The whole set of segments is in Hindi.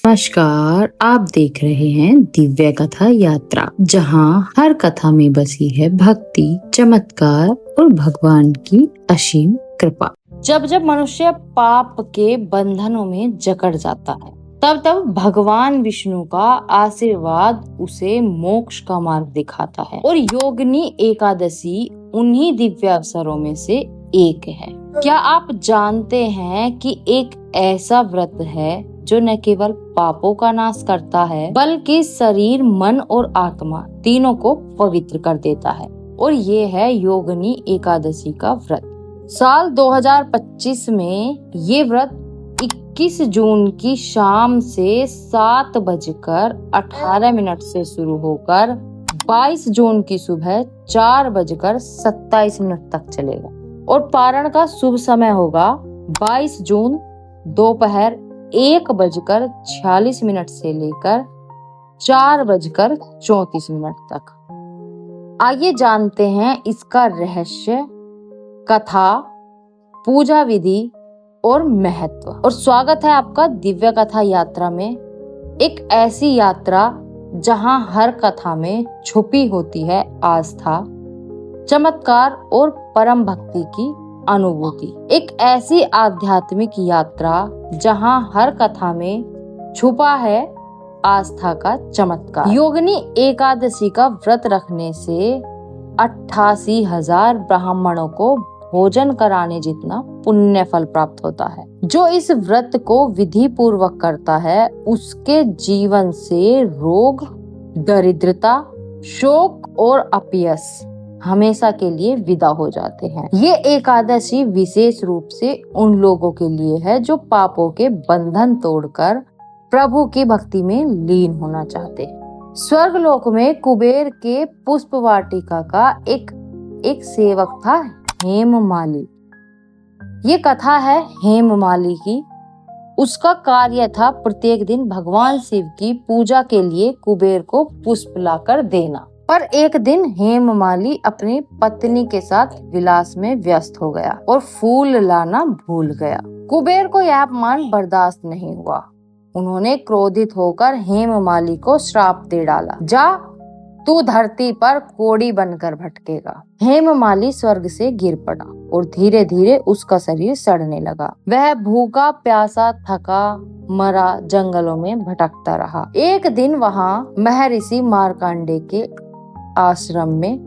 नमस्कार, आप देख रहे हैं दिव्य कथा यात्रा, जहां हर कथा में बसी है भक्ति, चमत्कार और भगवान की असीम कृपा। जब जब मनुष्य पाप के बंधनों में जकड़ जाता है, तब तब भगवान विष्णु का आशीर्वाद उसे मोक्ष का मार्ग दिखाता है और योगिनी एकादशी उन्हीं दिव्य अवसरों में से एक है। क्या आप जानते हैं कि एक ऐसा व्रत है जो न केवल पापों का नाश करता है, बल्कि शरीर, मन और आत्मा तीनों को पवित्र कर देता है, और ये है योगिनी एकादशी का व्रत। साल 2025 में ये व्रत 21 जून की शाम से 7:18 से शुरू होकर 22 जून की सुबह 4:27 तक चलेगा, और पारण का शुभ समय होगा 22 जून दोपहर 1:46 से लेकर 4:34 तक। आइए जानते हैं इसका रहस्य, कथा, पूजा विधि और महत्व। और स्वागत है आपका दिव्य कथा यात्रा में, एक ऐसी यात्रा जहां हर कथा में छुपी होती है आस्था, चमत्कार और परम भक्ति की अनुभूति। एक ऐसी आध्यात्मिक यात्रा जहां हर कथा में छुपा है आस्था का चमत्कार। योगिनी एकादशी का व्रत रखने से 88,000 ब्राह्मणों को भोजन कराने जितना पुण्य फल प्राप्त होता है। जो इस व्रत को विधि पूर्वक करता है, उसके जीवन से रोग, दरिद्रता, शोक और अपयश हमेशा के लिए विदा हो जाते हैं। ये एकादशी विशेष रूप से उन लोगों के लिए है जो पापों के बंधन तोड़कर प्रभु की भक्ति में लीन होना चाहते हैं। स्वर्गलोक में कुबेर के पुष्प वाटिका का एक सेवक था, हेममाली। ये कथा है हेममाली की। उसका कार्य था प्रत्येक दिन भगवान शिव की पूजा के लिए कुबेर को पुष्प लाकर देना। पर एक दिन हेममाली अपनी पत्नी के साथ विलास में व्यस्त हो गया और फूल लाना भूल गया। कुबेर को यह अपमान बर्दाश्त नहीं हुआ। उन्होंने क्रोधित होकर हेममाली को श्राप दे डाला, जा तू धरती पर कोड़ी बनकर भटकेगा। हेममाली स्वर्ग से गिर पड़ा और धीरे धीरे उसका शरीर सड़ने लगा। वह भूखा प्यासा थका मरा जंगलों में भटकता रहा। एक दिन वहाँ महर्षि मार्कंडेय के आश्रम में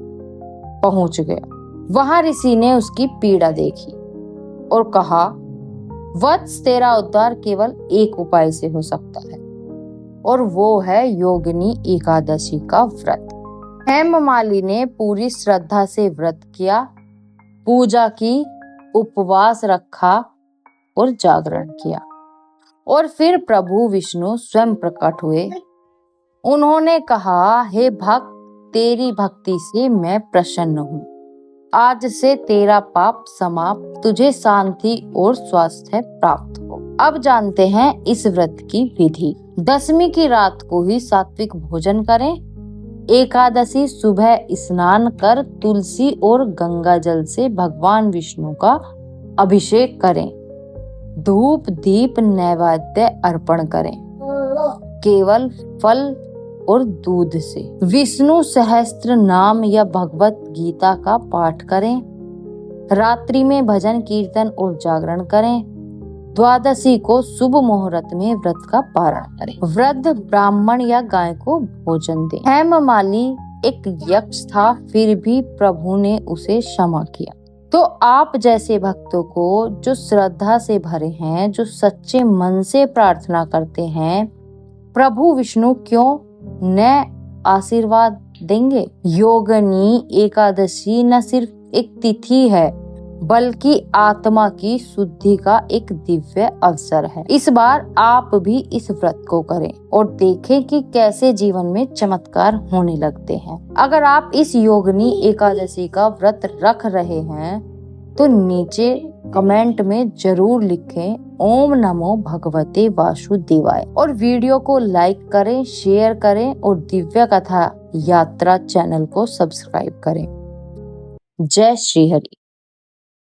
पहुंच गया। वहां ऋषि ने उसकी पीड़ा देखी और कहा, वत्स, तेरा उद्धार केवल एक उपाय से हो सकता है, और वो है योगिनी एकादशी का व्रत। हेममाली ने पूरी श्रद्धा से व्रत किया, पूजा की, उपवास रखा और जागरण किया। और फिर प्रभु विष्णु स्वयं प्रकट हुए। उन्होंने कहा, हे भक्त, तेरी भक्ति से मैं प्रसन्न हूँ। आज से तेरा पाप समाप्त, तुझे शांति और स्वास्थ्य प्राप्त हो। अब जानते हैं इस व्रत की विधि। दशमी की रात को ही सात्विक भोजन करें। एकादशी सुबह स्नान कर तुलसी और गंगा जल से भगवान विष्णु का अभिषेक करें। धूप दीप नैवेद्य अर्पण करें, केवल फल और दूध से। विष्णु सहस्त्र नाम या भगवत गीता का पाठ करें। रात्रि में भजन कीर्तन और जागरण करें। द्वादशी को शुभ मुहूर्त में व्रत का पारण करें। वृद्ध ब्राह्मण या गाय को भोजन दें। हेममाली एक यक्ष था, फिर भी प्रभु ने उसे क्षमा किया। तो आप जैसे भक्तों को जो श्रद्धा से भरे हैं, जो सच्चे मन से प्रार्थना करते हैं, प्रभु विष्णु क्यों न आशीर्वाद देंगे। योगिनी एकादशी न सिर्फ एक तिथि है, बल्कि आत्मा की शुद्धि का एक दिव्य अवसर है। इस बार आप भी इस व्रत को करें और देखें कि कैसे जीवन में चमत्कार होने लगते हैं। अगर आप इस योगिनी एकादशी का व्रत रख रहे हैं तो नीचे कमेंट में जरूर लिखें, ओम नमो भगवते वासुदेवाय, और वीडियो को लाइक करें, शेयर करें और दिव्य कथा यात्रा चैनल को सब्सक्राइब करें। जय श्री हरि।